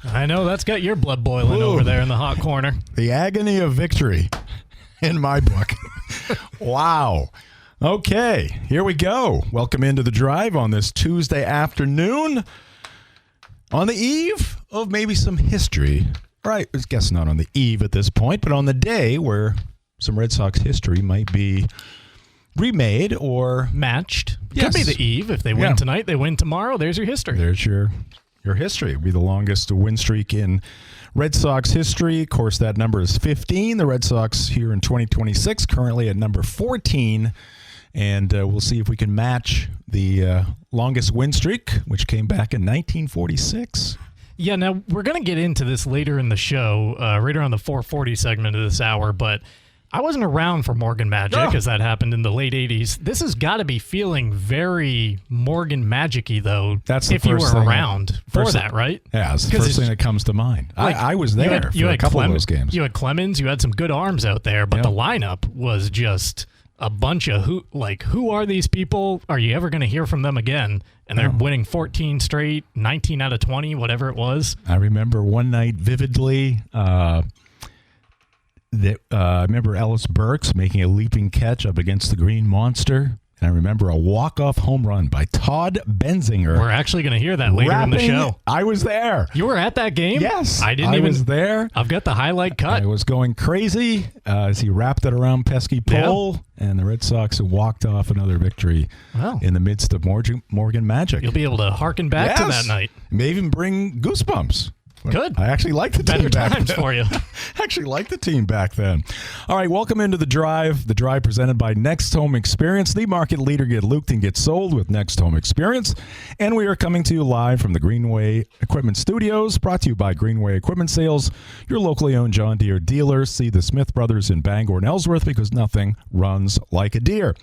I know that's got your blood boiling over there in the hot corner. The agony of victory in my book. Wow. Okay, here we go. Welcome into the drive on this Tuesday afternoon on the eve of maybe some history. Right, I guess not on the eve at this point, but on the day where some Red Sox history might be remade or matched. Yes. Could be the eve. If they win tonight, they win tomorrow. There's your history. There's your history. It'll be the longest win streak in Red Sox history. Of course, that number is 15. The Red Sox here in 2026, currently at number 14. And we'll see if we can match the longest win streak, which came back in 1946. Yeah, now we're going to get into this later in the show, right around the 4:40 segment of this hour, but I wasn't around for Morgan Magic as that happened in the late 80s. This has got to be feeling very Morgan Magic-y, though, That's the if you were first thing around for that, right? Yeah, it's the first thing that comes to mind. Like, I was there for a couple of those games. You had Clemens, you had some good arms out there, but the lineup was just a bunch of who are these people? Are you ever going to hear from them again? And they're winning 14 straight, 19 out of 20, whatever it was. I remember one night vividly I remember Ellis Burks making a leaping catch up against the Green Monster. And I remember a walk-off home run by Todd Benzinger. We're actually going to hear that later in the show. I was there. You were at that game? Yes. I was there. I've got the highlight cut. I was going crazy as he wrapped it around pesky pole, and the Red Sox walked off another victory in the midst of Morgan Magic. You'll be able to hearken back to that night. May even bring goosebumps. Good. I actually like the team back times then. for you. Actually like the team back then. All right, welcome into the drive. The drive presented by Next Home Experience, the market leader. Get looped and get sold with Next Home Experience. And we are coming to you live from the Greenway Equipment Studios, brought to you by Greenway Equipment Sales, your locally owned John Deere dealer. See the Smith brothers in Bangor and Ellsworth because nothing runs like a Deere.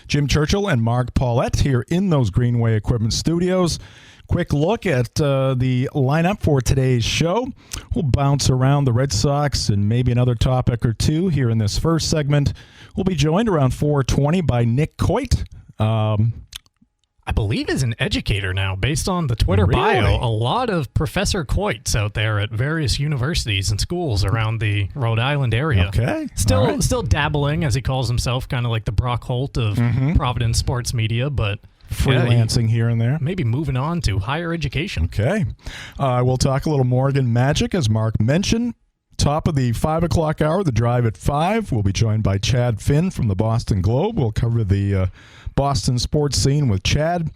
Jim Churchill and Mark Paulette here in those Greenway Equipment Studios. Quick look at the lineup for today's show. We'll bounce around the Red Sox and maybe another topic or two here in this first segment. We'll be joined around 4:20 by Nick Coit. I believe is an educator now, based on the Twitter bio. A lot of Professor Coits out there at various universities and schools around the Rhode Island area. Okay. Still dabbling, as he calls himself, kind of like the Brock Holt of Providence sports media, but freelancing here and there. Maybe moving on to higher education. Okay. We'll talk a little Morgan Magic, as Mark mentioned. Top of the 5 o'clock hour, the drive at 5. We'll be joined by Chad Finn from the Boston Globe. We'll cover the Boston sports scene with Chad.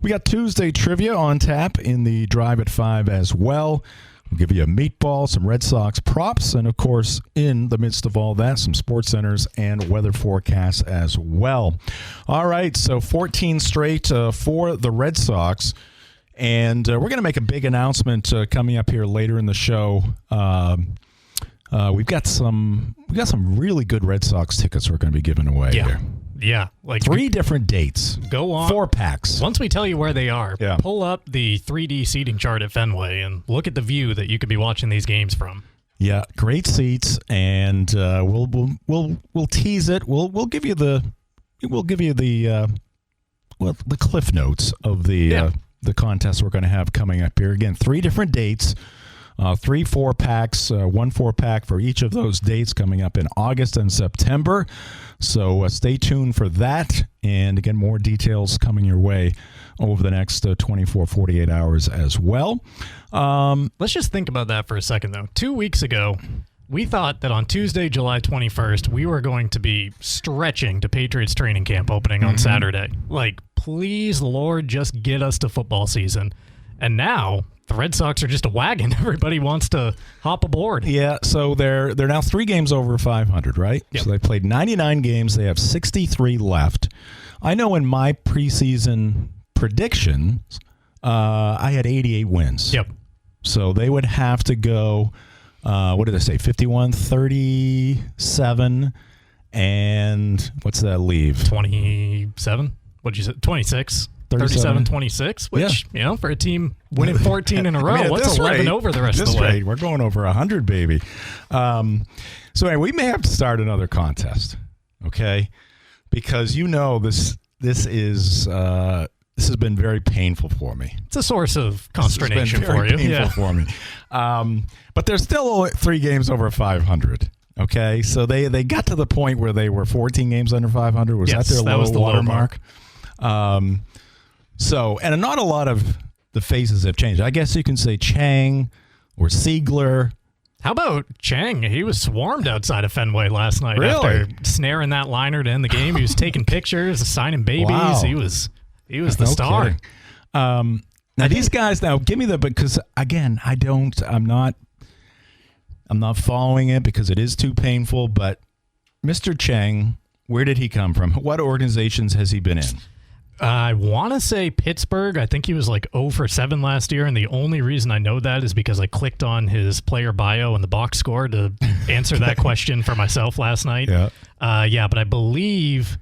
We got Tuesday trivia on tap in the drive at 5 as well. We'll give you a meatball, some Red Sox props, and, of course, in the midst of all that, some sports centers and weather forecasts as well. All right, so 14 straight for the Red Sox, and we're going to make a big announcement coming up here later in the show. We've got some really good Red Sox tickets we're going to be giving away here. Yeah, like 3 different dates. Go on. 4 packs. Once we tell you where they are, pull up the 3D seating chart at Fenway and look at the view that you could be watching these games from. Yeah, great seats, and we'll tease it. We'll give you the cliff notes of the contest we're going to have coming up here. Again, 3 different dates. 3 4-packs, 1 4-pack for each of those dates coming up in August and September. So stay tuned for that. And again, more details coming your way over the next 24, 48 hours as well. Let's just think about that for a second, though. 2 weeks ago, we thought that on Tuesday, July 21st, we were going to be stretching to Patriots training camp opening on Saturday. Like, please, Lord, just get us to football season. And now the Red Sox are just a wagon. Everybody wants to hop aboard. Yeah, so they're now 3 games over 500, right? Yep. So they played 99 games. They have 63 left. I know in my preseason predictions, I had 88 wins. Yep. So they would have to go, what did I say, 51, 37, and what's that leave? 27? What'd you say? 26? 37-26, which, for a team winning 14 in a row, what's 11 over the rest of the way? We're going over 100, baby. So anyway, we may have to start another contest, okay? Because this is This has been very painful for me. It's a source of consternation for you. Painful for me. But they're still only 3 games over 500. Okay, so they got to the point where they were 14 games under 500. Was that their low watermark? So, and not a lot of the faces have changed. I guess you can say Chang or Siegler. How about Chang? He was swarmed outside of Fenway last night after snaring that liner to end the game. He was taking pictures, signing babies. Wow. He was the star. Now these guys, give me because again, I'm not following it because it is too painful. But Mr. Chang, where did he come from? What organizations has he been in? I want to say Pittsburgh. I think he was like 0 for 7 last year, and the only reason I know that is because I clicked on his player bio and the box score to answer that question for myself last night. Yeah, but I believe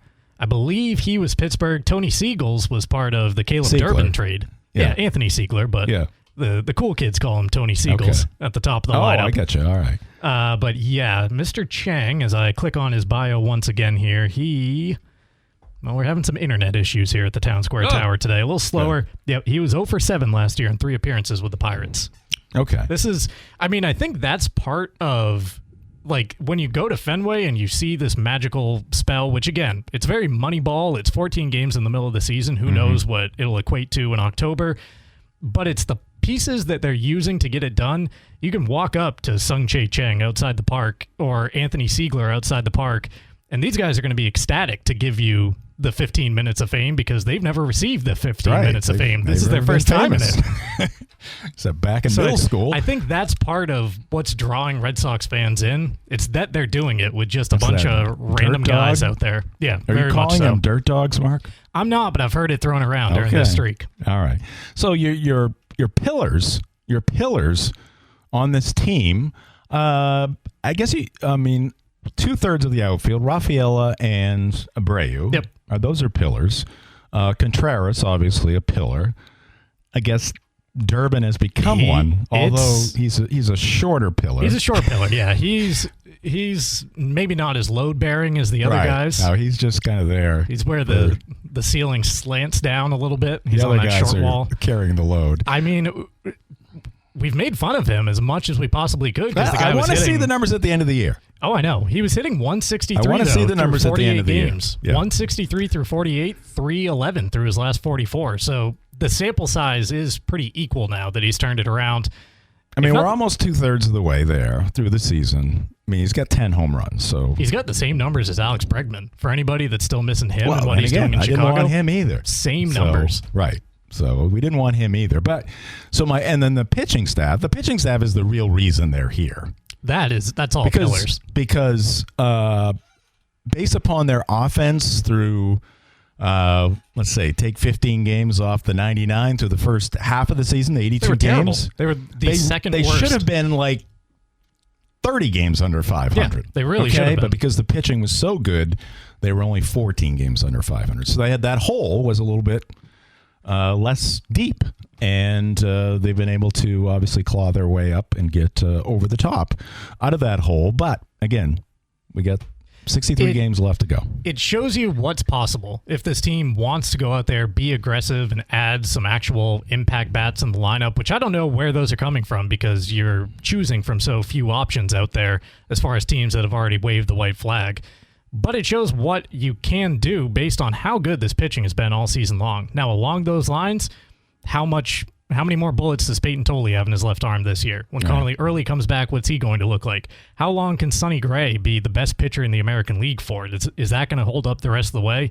he was Pittsburgh. Tony Siegels was part of the Caleb Durbin trade. Yeah, Anthony Siegler, but the cool kids call him Tony Siegels at the top of the lineup. Oh, I got you. All right. But yeah, Mr. Chang, as I click on his bio once again here, well, we're having some internet issues here at the Town Square Tower today. A little slower. Yeah, he was 0 for 7 last year in 3 appearances with the Pirates. Okay. I think that's part of, like, when you go to Fenway and you see this magical spell, which, again, it's very Moneyball. It's 14 games in the middle of the season. Who knows what it'll equate to in October. But it's the pieces that they're using to get it done. You can walk up to Sung-Chae Chang outside the park or Anthony Siegler outside the park, and these guys are going to be ecstatic to give you the 15 minutes of fame because they've never received the 15 minutes of fame. This is their first time in it. So back in middle school. I think that's part of what's drawing Red Sox fans in. It's that they're doing it with just a bunch of random guys out there. Yeah, are you calling them dirt dogs, Mark? I'm not, but I've heard it thrown around during this streak. All right. So your pillars on this team, I guess 2/3 of the outfield, Rafaela and Abreu. Yep. Those are pillars. Contreras, obviously, a pillar. I guess Durbin has become one, although he's a shorter pillar. He's a short pillar, yeah. He's maybe not as load-bearing as the other guys. No, he's just kind of there. He's where the ceiling slants down a little bit. He's on that short wall. Carrying the load. I mean, we've made fun of him as much as we possibly could. I want to see the numbers at the end of the year. Oh, I know. He was hitting 163. I want to see the numbers at the end of the games. year. Yeah. 163 through 48, 311 through his last 44. So the sample size is pretty equal now that he's turned it around. I mean, we're almost 2/3 of the way there through the season. I mean, he's got 10 home runs. So he's got the same numbers as Alex Bregman. For anybody that's still missing him and what he's doing in Chicago. I didn't want him either. Same numbers. Right. So we didn't want him either. But and then the pitching staff. The pitching staff is the real reason they're here. That's all pillars. Because based upon their offense through, let's say, take 15 games off the 99 through the first half of the season, the 82 games. They were the second worst. They should have been like 30 games under 500. Yeah, they really should have been. But because the pitching was so good, they were only 14 games under 500. So they had that hole was a little bit less deep. And they've been able to obviously claw their way up and get over the top out of that hole. But, again, we got 63 games left to go. It shows you what's possible. If this team wants to go out there, be aggressive, and add some actual impact bats in the lineup, which I don't know where those are coming from because you're choosing from so few options out there as far as teams that have already waved the white flag. But it shows what you can do based on how good this pitching has been all season long. Now, along those lines, how many more bullets does Peyton Tolley have in his left arm this year? When Connolly Early comes back, what's he going to look like? How long can Sonny Gray be the best pitcher in the American League for? Is that going to hold up the rest of the way?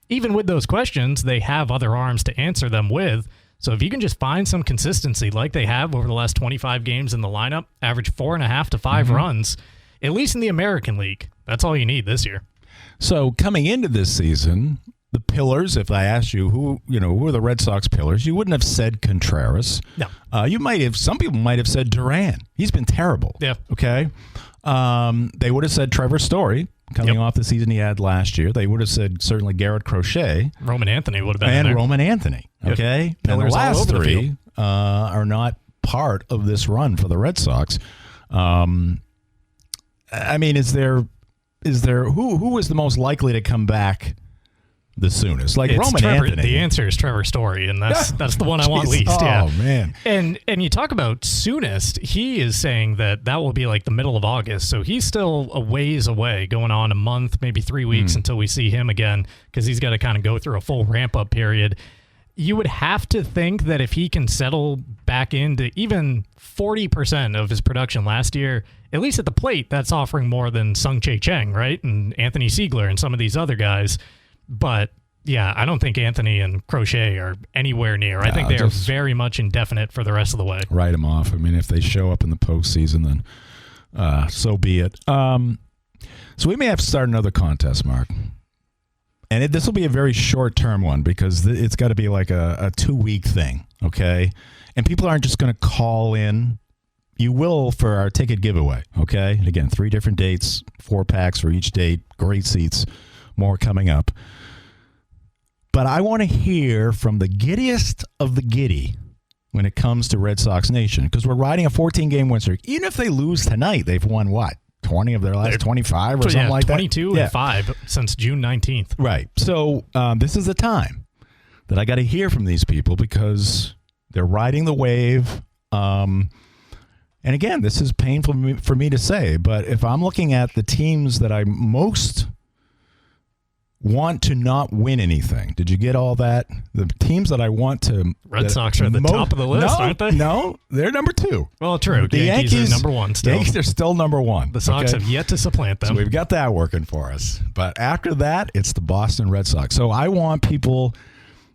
Even with those questions, they have other arms to answer them with. So if you can just find some consistency like they have over the last 25 games in the lineup, average 4.5 to 5 runs, at least in the American League, that's all you need this year. So coming into this season, the pillars, if I asked you who are the Red Sox pillars, you wouldn't have said Contreras. No. Some people might have said Duran. He's been terrible. Yeah. Okay. They would have said Trevor Story coming off the season he had last year. They would have said certainly Garrett Crochet. Roman Anthony would have been in there. And Roman Anthony. Okay. And the last three are not part of this run for the Red Sox. I mean, is there who is the most likely to come back the soonest? Like It's Roman Trevor, Anthony. the answer is Trevor Story, and that's the one I want least. Yeah. Oh, man. And you talk about soonest, he is saying that will be like the middle of August. So he's still a ways away, going on a month, maybe 3 weeks until we see him again, because he's got to kind of go through a full ramp-up period. You would have to think that if he can settle back into even 40% of his production last year, at least at the plate, that's offering more than Sung Chae Cheng, right? And Anthony Siegler and some of these other guys. But yeah, I don't think Anthony and Crochet are anywhere near. I think they are very much indefinite for the rest of the way. Write them off. I mean, if they show up in the postseason, then so be it. So we may have to start another contest, Mark. And this will be a very short-term one because it's got to be like a 2-week thing, okay? And people aren't just going to call in. You will for our ticket giveaway, okay? And again, 3 different dates, 4 packs for each date, great seats, more coming up. But I want to hear from the giddiest of the giddy when it comes to Red Sox Nation, because we're riding a 14-game win streak. Even if they lose tonight, they've won what? 20 of their last 25 or something like 22 that? 22 and 5 since June 19th. Right. So this is the time that I got to hear from these people because they're riding the wave. And again, this is painful for me to say, but if I'm looking at the teams that I most want to not win anything. Did you get all that? The teams that I want to... Red Sox are at the top of the list, aren't they? No, they're number 2. Well, true. The Yankees are number 1 still. Yankees are still number 1. The Sox have yet to supplant them. So we've got that working for us. But after that, it's the Boston Red Sox. So I want people...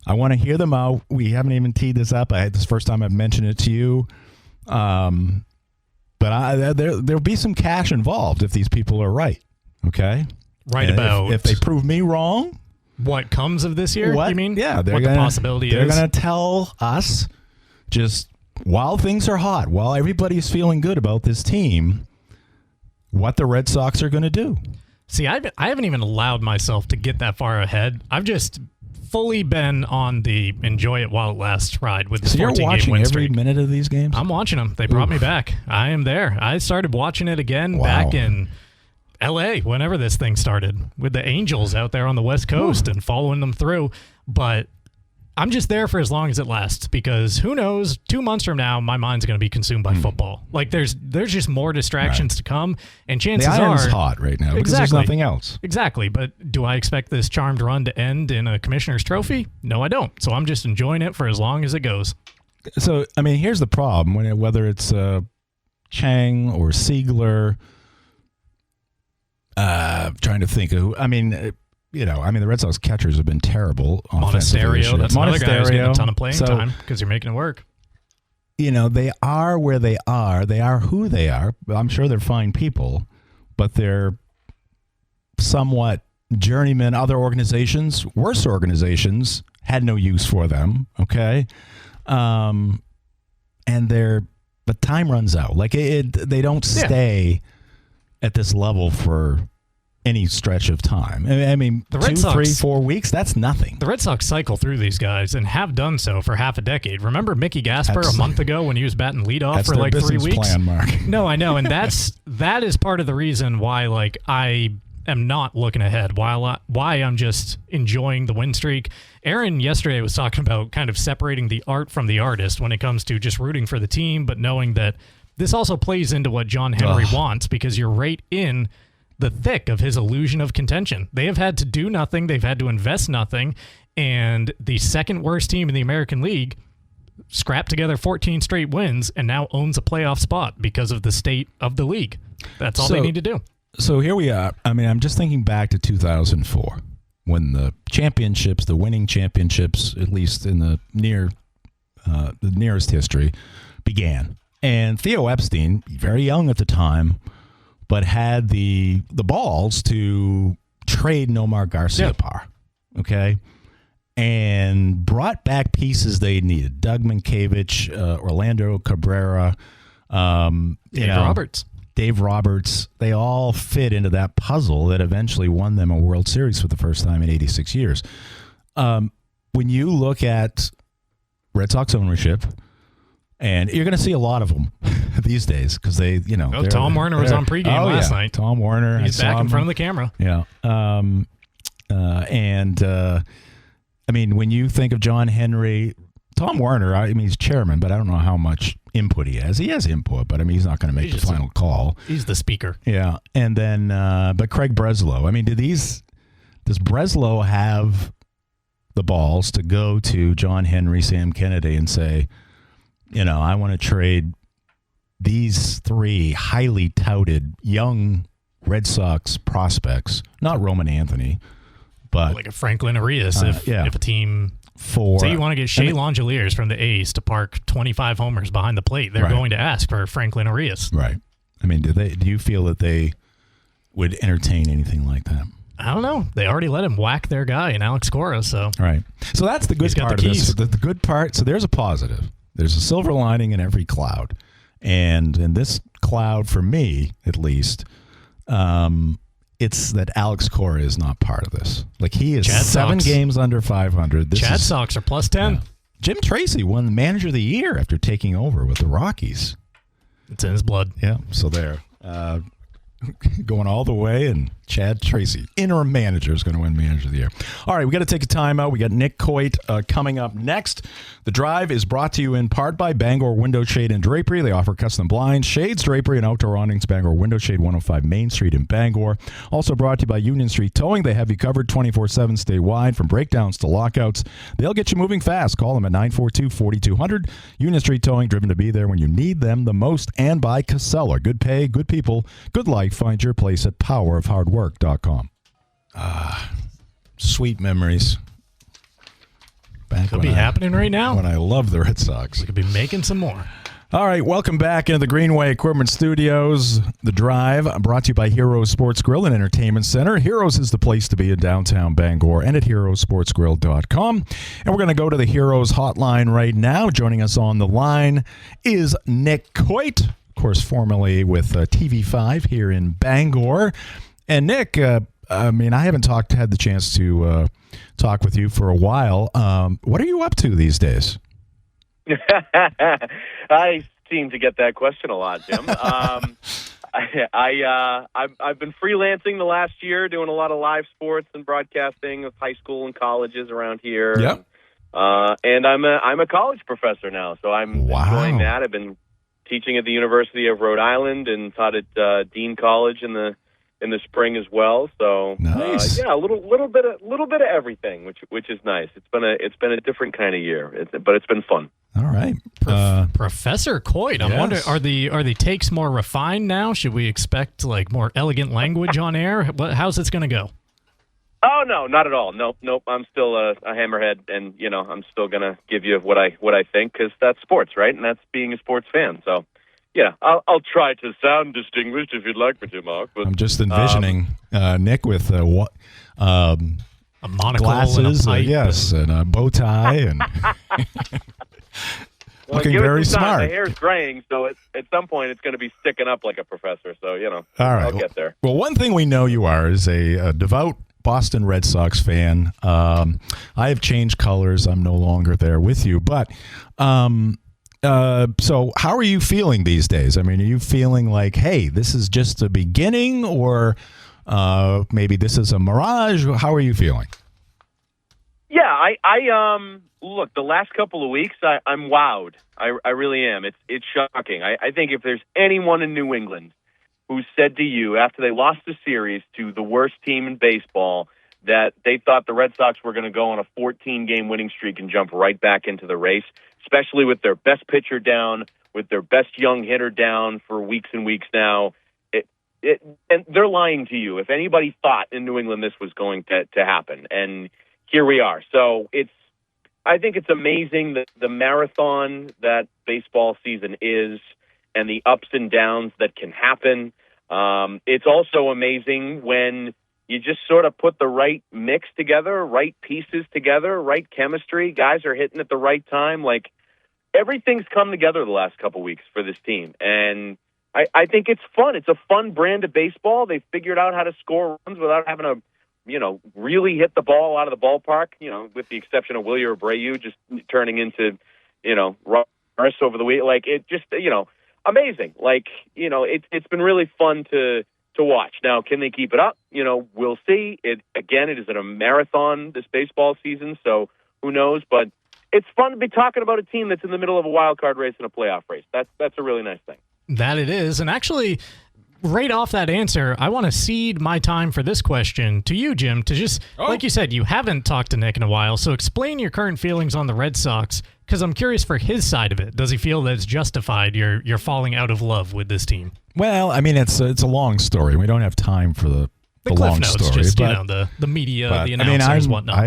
I want to hear them out. We haven't even teed this up. This is the first time I've mentioned it to you. But there'll be some cash involved if these people are right. Okay? Right about if they prove me wrong, what comes of this year? You mean? Yeah, the possibility they're is. They're going to tell us just while things are hot, while everybody's feeling good about this team, what the Red Sox are going to do. See, I haven't even allowed myself to get that far ahead. I've just fully been on the enjoy it while it lasts ride with this 14-game win streak. So you're watching every minute of these games? I'm watching them. They brought me back. I am there. I started watching it again back in L.A. whenever this thing started with the Angels out there on the West Coast and following them through. But I'm just there for as long as it lasts because who knows, 2 months from now, my mind's going to be consumed by football. Like there's just more distractions to come, and chances the iron's are hot right now because there's nothing else. Exactly. But do I expect this charmed run to end in a Commissioner's Trophy? No, I don't. So I'm just enjoying it for as long as it goes. So I mean, here's the problem: whether it's Chang or Siegler. Trying to think of who. I mean, the Red Sox catchers have been terrible. Monasterio, that's another guy who's getting a ton of playing time because you're making it work. They are where they are. They are who they are. I'm sure they're fine people, but they're somewhat journeyman. Other organizations, worse organizations, had no use for them. Okay, and but time runs out. Like they don't stay at this level for any stretch of time. I mean, the Red 2, Sox, 3, 4 weeks, that's nothing. The Red Sox cycle through these guys and have done so for half a decade. Remember Mickey Gasper a month ago when he was batting leadoff for like 3 weeks? Plan, Mark. No, I know, and that is part of the reason why I am not looking ahead, why I'm just enjoying the win streak. Aaron yesterday was talking about kind of separating the art from the artist when it comes to just rooting for the team, but knowing that this also plays into what John Henry wants because you're right in the thick of his illusion of contention. They have had to do nothing. They've had to invest nothing. And the second worst team in the American League scrapped together 14 straight wins and now owns a playoff spot because of the state of the league. That's all they need to do. So here we are. I mean, I'm just thinking back to 2004 when the winning championships, at least in the nearest history, began. And Theo Epstein, very young at the time, but had the balls to trade Nomar Garciaparra, okay, and brought back pieces they needed. Doug Mankiewicz, Orlando Cabrera, Dave Roberts. They all fit into that puzzle that eventually won them a World Series for the first time in 86 years. When you look at Red Sox ownership, and you're going to see a lot of them these days because they, Tom Werner was on pregame last night. Tom Werner. He's back in front of the camera. Yeah. I mean, when you think of John Henry, Tom Werner, I mean, he's chairman, but I don't know how much input he has. He has input, but I mean, he's not going to make the final call. He's the speaker. Yeah. And then, but Craig Breslow, I mean, does Breslow have the balls to go to John Henry, Sam Kennedy, and say, I want to trade these three highly touted young Red Sox prospects, not Roman Anthony, but like a Franklin Arias, if a team say you want to get Shea Langeliers from the A's to park 25 homers behind the plate, they're going to ask for Franklin Arias. Right. I mean, do you feel that they would entertain anything like that? I don't know. They already let him whack their guy in Alex Cora, so. Right. So that's the good part of this. The good part, so there's a positive. There's a silver lining in every cloud. And in this cloud, for me, at least, it's that Alex Cora is not part of this. Like, he is Chad 7 Sox. games under 500. Chad Sox are plus 10. Yeah. Jim Tracy won the Manager of the Year after taking over with the Rockies. It's in his blood. Yeah, so there. Going all the way, and Chad Tracy, interim manager, is going to win Manager of the Year. All right, we got to take a timeout. We got Nick Coit coming up next. The Drive is brought to you in part by Bangor Window Shade and Drapery. They offer custom blinds, shades, drapery, and outdoor awnings. Bangor Window Shade, 105 Main Street in Bangor. Also brought to you by Union Street Towing. They have you covered 24/7 statewide, from breakdowns to lockouts. They'll get you moving fast. Call them at 942-4200. Union Street Towing, driven to be there when you need them the most. And by Casella. Good pay, good people, good life. Find your place at powerofhardwork.com. Sweet memories. Could be happening right now. When I love the Red Sox. We could be making some more. All right, welcome back into the Greenway Equipment Studios. The Drive, brought to you by Heroes Sports Grill and Entertainment Center. Heroes is the place to be in downtown Bangor, and at heroesportsgrill.com. And we're going to go to the Heroes hotline right now. Joining us on the line is Nick Coit, of course, formerly with TV5 here in Bangor. And Nick, I mean, I haven't had the chance to talk with you for a while. What are you up to these days? I seem to get that question a lot, Jim. I've been freelancing the last year, doing a lot of live sports and broadcasting with high school and colleges around here. Yep. And I'm a college professor now, so I'm enjoying that. I've been teaching at the University of Rhode Island and taught at Dean College in the spring as well. So nice. A little bit of everything, which is nice. It's been a different kind of year, but it's been fun. All right, Professor Coit. I'm wondering, are the takes more refined now? Should we expect like more elegant language on air? How's this going to go? Oh no, not at all. Nope. I'm still a hammerhead, and I'm still going to give you what I think, because that's sports, right? And that's being a sports fan. So. Yeah, I'll try to sound distinguished if you'd like me to, Mark. But, I'm just envisioning Nick with a monocle, glasses, and a pipe, yes, and a bow tie, and looking very smart. The hair's graying, so at some point it's going to be sticking up like a professor. So all right, I'll get there. Well, one thing we know you are is a devout Boston Red Sox fan. I have changed colors. I'm no longer there with you, but. So how are you feeling these days? I mean, are you feeling like, hey, this is just the beginning, or maybe this is a mirage? How are you feeling? Yeah, I look, the last couple of weeks, I'm wowed. I really am. It's shocking. I think if there's anyone in New England who said to you after they lost the series to the worst team in baseball that they thought the Red Sox were going to go on a 14-game winning streak and jump right back into the race, especially with their best pitcher down, with their best young hitter down for weeks and weeks now, and they're lying to you. If anybody thought in New England this was going to happen, and here we are. So I think it's amazing that the marathon that baseball season is, and the ups and downs that can happen. It's also amazing when you just sort of put the right mix together, right pieces together, right chemistry. Guys are hitting at the right time. Like, everything's come together the last couple weeks for this team. And I think it's fun. It's a fun brand of baseball. They've figured out how to score runs without having to, really hit the ball out of the ballpark, with the exception of Wilyer Abreu just turning into, runners over the week. Like, it just, amazing. Like, it's been really fun to to watch. Now, can they keep it up? We'll see. It is a marathon this baseball season, so who knows? But it's fun to be talking about a team that's in the middle of a wild card race and a playoff race. That's a really nice thing. That it is. And actually, right off that answer, I want to cede my time for this question to you, Jim, to just, like you said, you haven't talked to Nick in a while, so explain your current feelings on the Red Sox, because I'm curious for his side of it. Does he feel that it's justified you're falling out of love with this team? Well, I mean, it's a long story. We don't have time for the Cliff long notes, story. just, but, the media, the announcers, whatnot.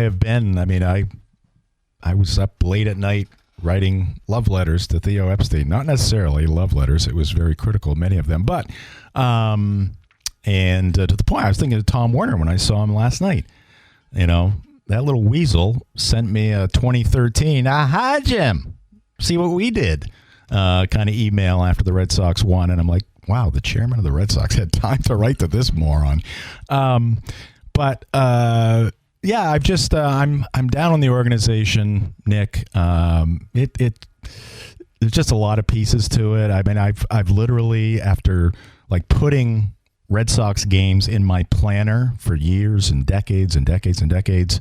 I was up late at night writing love letters to Theo Epstein. Not necessarily love letters. It was very critical, many of them. But, to the point, I was thinking of Tom Werner when I saw him last night. That little weasel sent me a 2013, hi, Jim, see what we did, kind of email after the Red Sox won. And I'm like, wow, the chairman of the Red Sox had time to write to this moron. Yeah, I've just I'm down on the organization, Nick. There's just a lot of pieces to it. I mean, I've literally, after like putting Red Sox games in my planner for years and decades and decades and decades,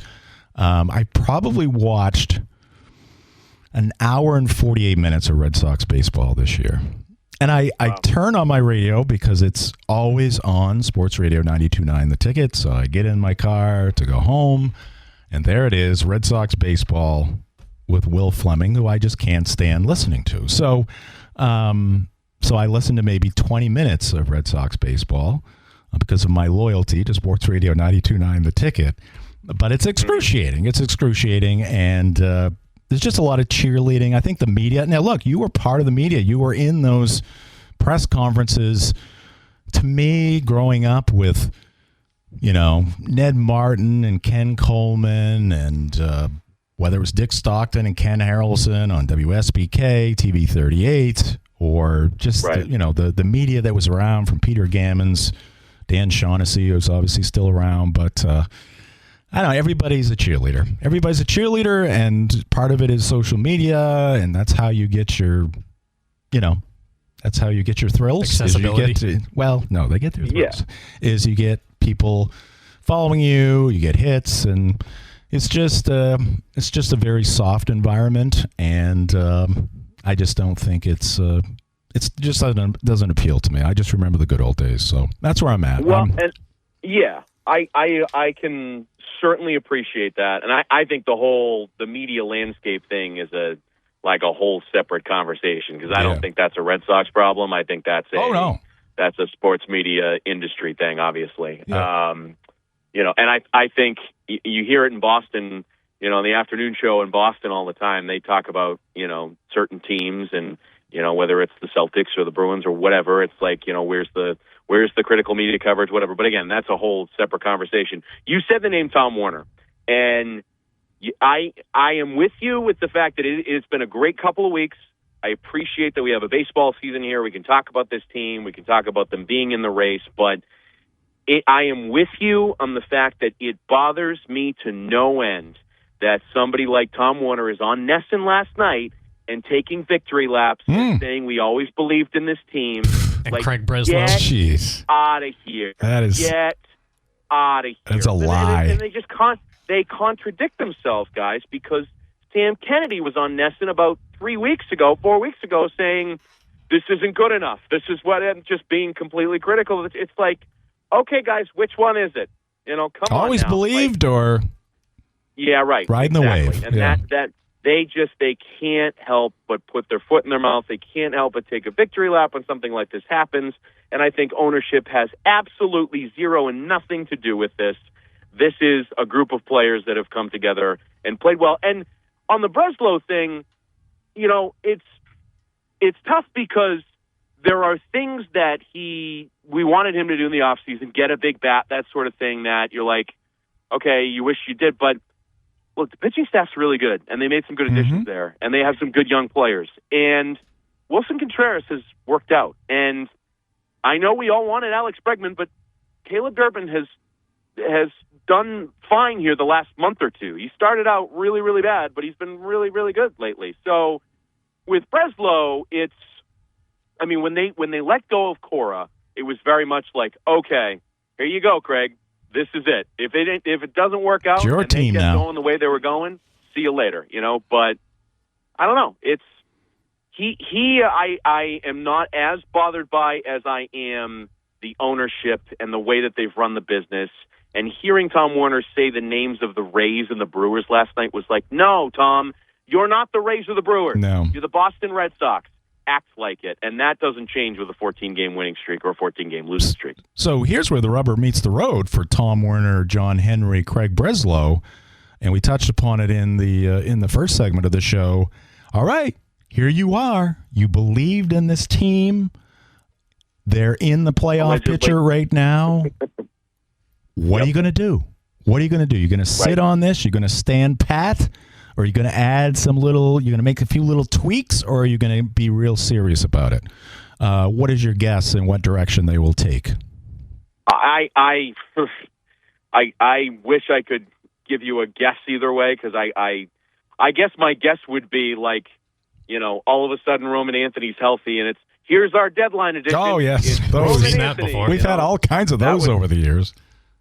I probably watched an hour and 48 minutes of Red Sox baseball this year. And I turn on my radio because it's always on Sports Radio 92.9 The Ticket. So I get in my car to go home, and there it is, Red Sox baseball with Will Fleming, who I just can't stand listening to. So I listened to maybe 20 minutes of Red Sox baseball because of my loyalty to Sports Radio 92.9 The Ticket. But it's excruciating. It's excruciating, and there's just a lot of cheerleading. I think the media. Now, look, you were part of the media. You were in those press conferences. To me, growing up with, Ned Martin and Ken Coleman and whether it was Dick Stockton and Ken Harrelson on WSBK, TV 38, or just, the media that was around from Peter Gammons, Dan Shaughnessy, who's obviously still around, but I don't know, everybody's a cheerleader. Everybody's a cheerleader, and part of it is social media, and that's how you get your, that's how you get your thrills. Accessibility. They get their thrills. Is you get people following you, you get hits, and it's just a very soft environment, and I just don't think it just doesn't appeal to me. I just remember the good old days, so that's where I'm at. Well, I can certainly appreciate that, and I think the media landscape thing is a whole separate conversation, because I don't think that's a Red Sox problem. I think that's a sports media industry thing, obviously. Yeah. And I think you hear it in Boston. On the afternoon show in Boston all the time, they talk about certain teams, and whether it's the Celtics or the Bruins or whatever. It's like, where's the critical media coverage, whatever. But again, that's a whole separate conversation. You said the name Tom Werner, and I am with you with the fact that it's been a great couple of weeks. I appreciate that we have a baseball season here. We can talk about this team. We can talk about them being in the race. But I am with you on the fact that it bothers me to no end that somebody like Tom Werner is on NESN last night and taking victory laps and saying we always believed in this team. And Craig Breslow. Get out of here. Get out of here. That's a lie. And they just they contradict themselves, guys, because Sam Kennedy was on NESN about 4 weeks ago, saying this isn't good enough. This is what I'm just being completely critical. It's like, okay, guys, which one is it? Come on. Always believed, or yeah, right, riding the wave, and that they can't help but put their foot in their mouth. They can't help but take a victory lap when something like this happens. And I think ownership has absolutely zero and nothing to do with this. This is a group of players that have come together and played well. And on the Breslow thing, it's tough because there are things that we wanted him to do in the offseason, get a big bat, that sort of thing, that you're like, okay, you wish you did. But look, the pitching staff's really good, and they made some good additions there, and they have some good young players. And Wilson Contreras has worked out. And I know we all wanted Alex Bregman, but Caleb Durbin has done fine here the last month or two. He started out really, really bad, but he's been really, really good lately. So with Breslow, when they let go of Cora, it was very much like, okay, here you go, Craig. This is it. If it doesn't work out, it's your and team they get now. going the way they were going, see you later. But I don't know. It's I am not as bothered by as I am the ownership and the way that they've run the business. And hearing Tom Warner say the names of the Rays and the Brewers last night was like, no, Tom, you're not the Rays or the Brewers. No. You're the Boston Red Sox. Act like it. And that doesn't change with a 14-game winning streak or a 14-game losing streak. So here's where the rubber meets the road for Tom Werner, John Henry, Craig Breslow, and we touched upon it in the first segment of the show. All right, here you are. You believed in this team. They're in the playoff picture right now. What are you going to do? What are you going to do? You're going to sit on this? You're going to stand pat? Or are you going to add you're going to make a few little tweaks, or are you going to be real serious about it? What is your guess in what direction they will take? I wish I could give you a guess either way, because I guess my guess would be like, all of a sudden Roman Anthony's healthy and it's, here's our deadline edition. Oh, yes. Roman Seen that Anthony, before. We've had all kinds of those over the years.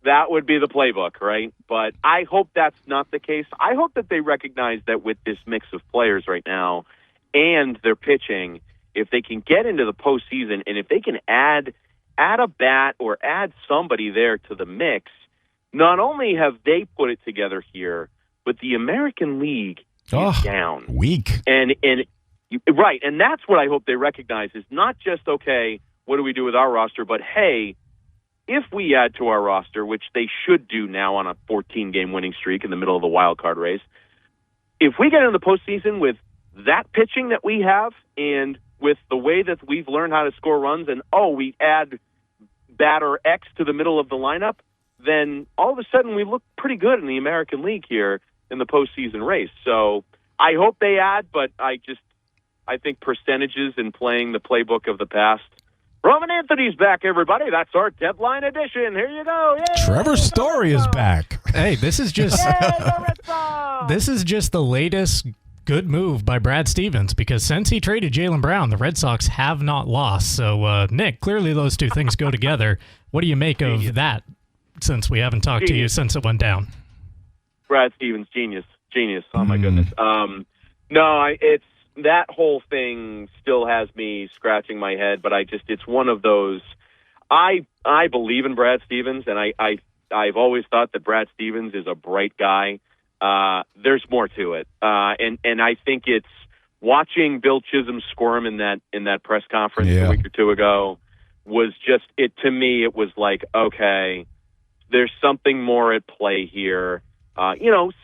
That would be the playbook, right? But I hope that's not the case. I hope that they recognize that with this mix of players right now and their pitching, if they can get into the postseason and if they can add a bat or add somebody there to the mix, not only have they put it together here, but the American League is down. Weak. And right, and that's what I hope they recognize is not just, okay, what do we do with our roster, but hey, if we add to our roster, which they should do now on a 14-game winning streak in the middle of the wild card race, if we get into the postseason with that pitching that we have and with the way that we've learned how to score runs and, we add batter X to the middle of the lineup, then all of a sudden we look pretty good in the American League here in the postseason race. So I hope they add, but I think percentages and playing the playbook of the past. Roman Anthony's back, everybody. That's our deadline edition. Here you go. Yay, Trevor Story is back. Hey, this is just Yay, this is just the latest good move by Brad Stevens, because since he traded Jaylen Brown, the Red Sox have not lost. So, Nick, clearly those two things go together. What do you make of that, since we haven't talked to you since it went down? Brad Stevens, genius. Oh, my goodness. It's that whole thing still has me scratching my head, but it's one of those. I believe in Brad Stevens, and I've always thought that Brad Stevens is a bright guy. There's more to it, and I think it's watching Bill Chisholm squirm in that press conference a week or two ago was just it to me. It was like, okay, there's something more at play here.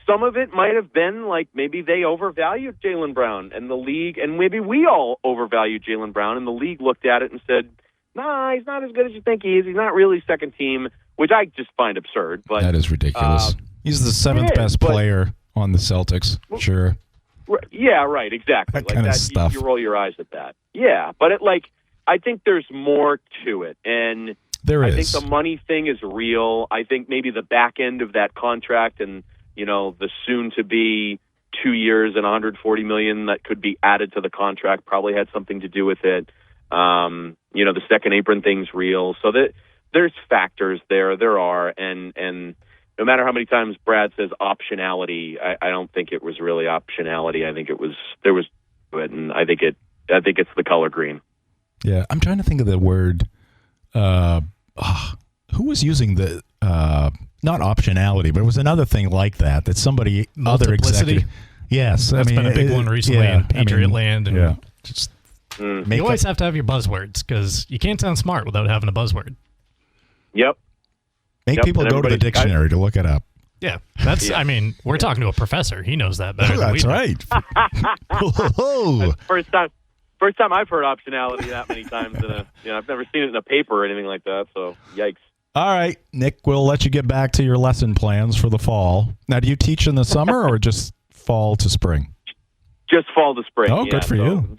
Some of it might have been like maybe they overvalued Jaylen Brown and the league, and maybe we all overvalued Jaylen Brown, and the league looked at it and said, nah, he's not as good as you think he is. He's not really second team, which I just find absurd. But that is ridiculous. He's the seventh best player on the Celtics. Sure. Yeah, right, exactly. That kind of stuff. You roll your eyes at that. Yeah, but I think there's more to it, and I think the money thing is real. I think maybe the back end of that contract and, the soon-to-be 2 years and $140 million that could be added to the contract probably had something to do with it. The second apron thing's real. So there's factors there. There are. And no matter how many times Brad says optionality, I don't think it was really optionality. I think there was it, and I think it's the color green. Yeah, I'm trying to think of the word. Who was using the not optionality, but it was another thing like that somebody other executive. Yes, that's been a big one recently in Patriot land. And just you always have to have your buzzwords, because you can't sound smart without having a buzzword. Yep. Make people go to the dictionary to look it up. Yeah, that's. I mean, we're talking to a professor. He knows that better. Than we do. Right. First time I've heard optionality that many times. I've never seen it in a paper or anything like that. So, yikes. All right, Nick, we'll let you get back to your lesson plans for the fall. Now, do you teach in the summer or just fall to spring? Just fall to spring. Oh, good for you.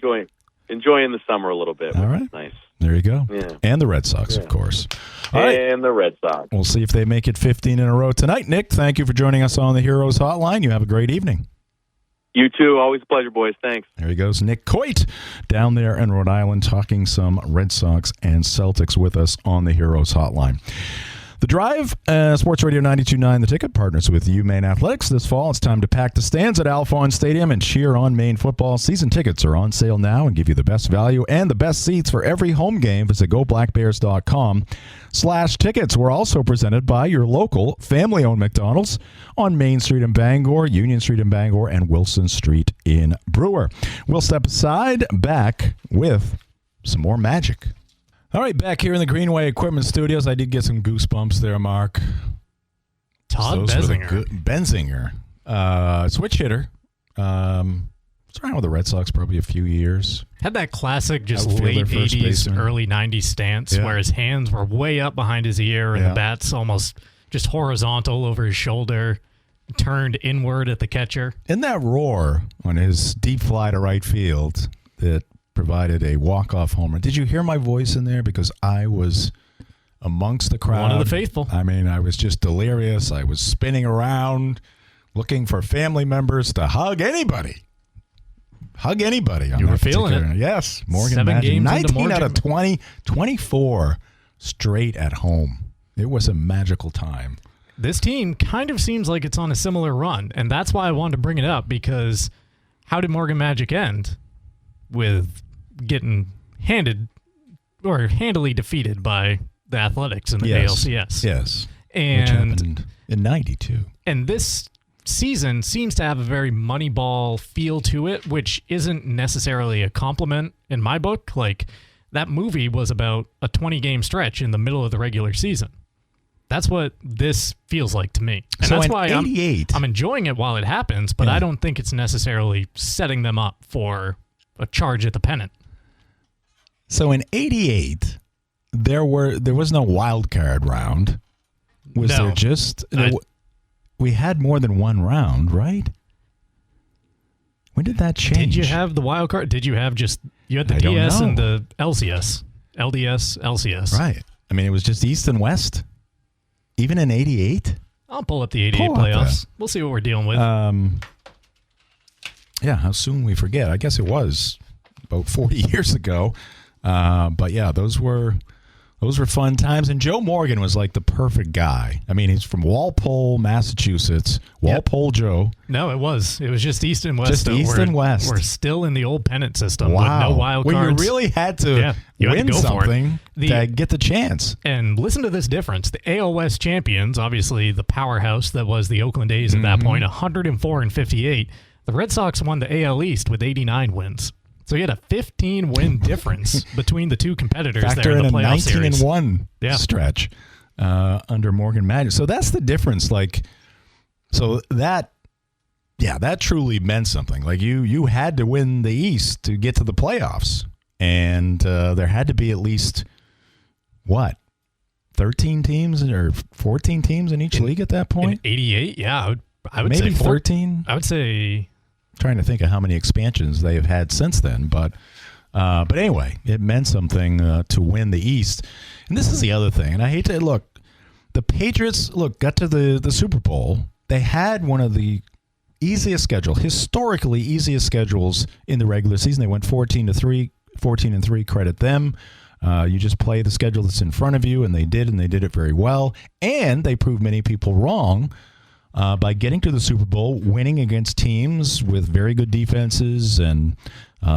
Enjoying the summer a little bit. All right. Nice. There you go. Yeah. And the Red Sox, of course. All right. And the Red Sox. We'll see if they make it 15 in a row tonight. Nick, thank you for joining us on the Heroes Hotline. You have a great evening. You too. Always a pleasure, boys. Thanks. There he goes, Nick Coit, down there in Rhode Island, talking some Red Sox and Celtics with us on the Heroes Hotline. The Drive, Sports Radio 92.9, The Ticket, partners with UMaine Athletics. This fall, it's time to pack the stands at Alphon Stadium and cheer on Maine football. Season tickets are on sale now and give you the best value and the best seats for every home game. Visit goblackbears.com/tickets. We're also presented by your local family-owned McDonald's on Main Street in Bangor, Union Street in Bangor, and Wilson Street in Brewer. We'll step aside, back with some more magic. All right, back here in the Greenway Equipment Studios. I did get some goosebumps there, Mark. Todd Benzinger. Switch hitter. Was around with the Red Sox probably a few years. Had that classic just Outfielder, late first 80s, baseman. early 90s stance where his hands were way up behind his ear and the bat's almost just horizontal over his shoulder, turned inward at the catcher. In that roar on his deep fly to right field that provided a walk-off homer. Did you hear my voice in there? Because I was amongst the crowd. One of the faithful. I mean, I was just delirious. I was spinning around, looking for family members to hug anybody. You were feeling it. Yes. Morgan 7 Magic. games 19 out into of 20, 24 straight at home. It was a magical time. This team kind of seems like it's on a similar run, and that's why I wanted to bring it up, because how did Morgan Magic end? With getting handily defeated by the Athletics in the ALCS. Yes. And which happened in 92. And this season seems to have a very Moneyball feel to it, which isn't necessarily a compliment in my book. Like, that movie was about a 20-game stretch in the middle of the regular season. That's what this feels like to me. And so that's why 88, I'm enjoying it while it happens, but I don't think it's necessarily setting them up for a charge at the pennant. So in 88, there was no wild card round. There just we had more than one round, right? When did that change? Did you have the wild card? Did you have you had the DS and the LCS, LDS, LCS? Right. I mean, it was just East and West, even in 88. I'll pull up the 88 playoffs. We'll see what we're dealing with. Yeah, how soon we forget. I guess it was about 40 years ago. But yeah, those were fun times. And Joe Morgan was like the perfect guy. I mean, he's from Walpole, Massachusetts. Walpole Joe. No, it was just East and West. Just East and West. We're still in the old pennant system with wow. no wild cards. Well, you really had to win something to get the chance. And listen to this difference. The AL West champions, obviously the powerhouse that was the Oakland A's at that point, 104-58. The Red Sox won the AL East with 89 wins. So you had a 15-win difference between the two competitors there in the playoff series. Factor in a 19-1 stretch under Morgan Magic. So that's the difference. That truly meant something. Like you had to win the East to get to the playoffs, and there had to be at least 13 teams or 14 teams in each league at that point. In 88, yeah, I would maybe say 13. I would say. Trying to think of how many expansions they have had since then, but anyway, it meant something to win the East. And this is the other thing, and I hate to look. The Patriots got to the Super Bowl. They had one of the historically easiest schedules in the regular season. They went 14-3, credit them. You just play the schedule that's in front of you, and they did it very well. And they proved many people wrong. By getting to the Super Bowl, winning against teams with very good defenses and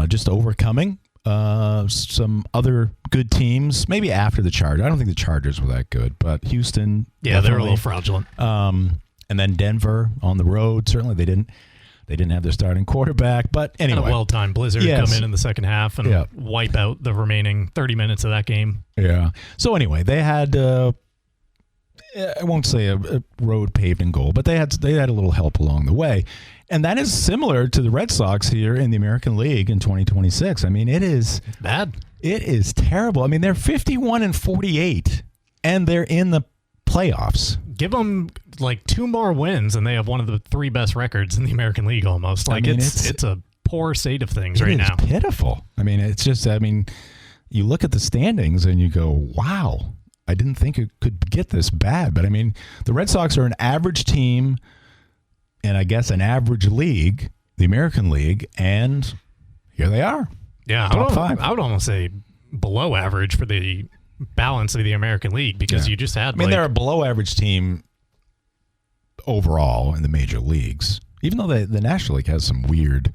just overcoming some other good teams, maybe after the Chargers. I don't think the Chargers were that good, but Houston. Yeah, they were a little fraudulent. And then Denver on the road. Certainly they didn't have their starting quarterback, but anyway. And a well-timed blizzard come in the second half and wipe out the remaining 30 minutes of that game. Yeah. So anyway, they had... I won't say a road paved in gold, but they had a little help along the way. And that is similar to the Red Sox here in the American League in 2026. I mean, it's bad. It is terrible. I mean, they're 51-48, and they're in the playoffs. Give them like 2 more wins, and they have one of the 3 best records in the American League almost. Like, it's a poor state of things right now. It's pitiful. I mean, it's just, you look at the standings and you go, wow. I didn't think it could get this bad, but I mean, the Red Sox are an average team and I guess an average league the American League, and here they are. Yeah, Top five. I would almost say below average for the balance of the American League because you just had. I mean, they're a below average team overall in the major leagues, even though the National League has some weird.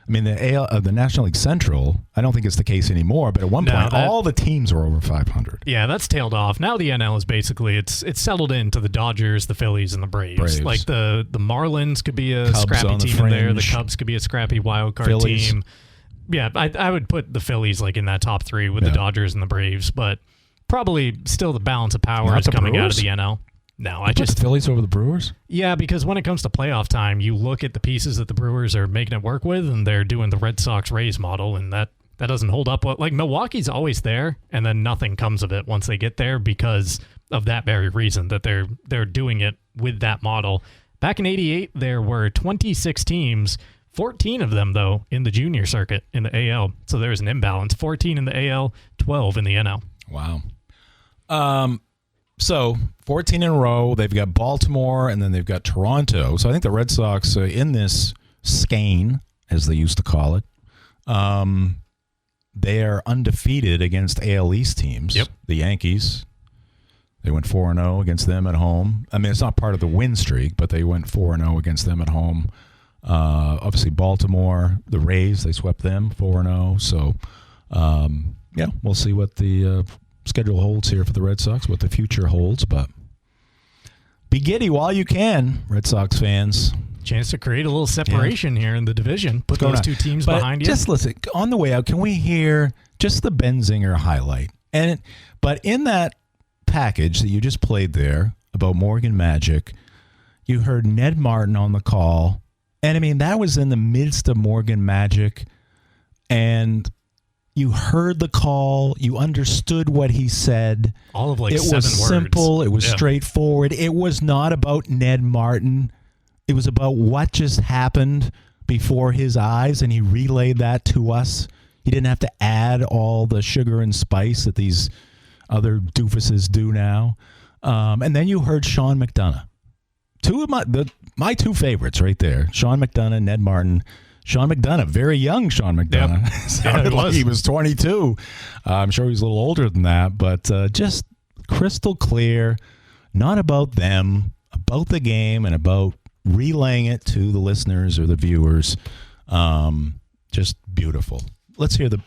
I mean, the National League Central, I don't think it's the case anymore, but at one point, all the teams were over 500. Yeah, that's tailed off. Now the NL is basically, it's settled into the Dodgers, the Phillies, and the Braves. Like the Marlins could be a Cubs scrappy team in there. The fringe. Cubs could be a scrappy wild card Phillies. team. Yeah, I would put the Phillies like in that top three with the Dodgers and the Braves, but probably still the balance of power Not is the coming out of Brewers? the NL. No, I just the Phillies over the Brewers. Yeah, because when it comes to playoff time, you look at the pieces that the Brewers are making it work with, and they're doing the Red Sox Rays model, and that doesn't hold up. Like Milwaukee's always there, and then nothing comes of it once they get there because of that very reason that they're doing it with that model. Back in '88, there were 26 teams, 14 of them though in the junior circuit in the AL. So there's an imbalance: 14 in the AL, 12 in the NL. Wow. So 14 in a row. They've got Baltimore, and then they've got Toronto. So I think the Red Sox in this skein, as they used to call it, they are undefeated against AL East teams. Yep. The Yankees, they went 4-0 against them at home. I mean, it's not part of the win streak, but they went 4-0 against them at home. Obviously, Baltimore, the Rays, they swept them 4-0. So, we'll see what the schedule holds here for the Red Sox, what the future holds, but be giddy while you can, Red Sox fans. Chance to create a little separation here in the division. Put those two teams behind you. Just listen, on the way out, can we hear just the Benzinger highlight? But in that package that you just played there about Morgan Magic, you heard Ned Martin on the call, and I mean, that was in the midst of Morgan Magic, and you heard the call. You understood what he said. All of like 7 words. It was simple. It was Yeah. straightforward. It was not about Ned Martin. It was about what just happened before his eyes, and he relayed that to us. He didn't have to add all the sugar and spice that these other doofuses do now. And then you heard Sean McDonough. Two of my two favorites right there. Sean McDonough, Ned Martin. Sean McDonough, very young Sean McDonough. Yep. Sounded like he was 22. I'm sure he's a little older than that, but just crystal clear, not about them, about the game, and about relaying it to the listeners or the viewers. Just beautiful. Let's hear the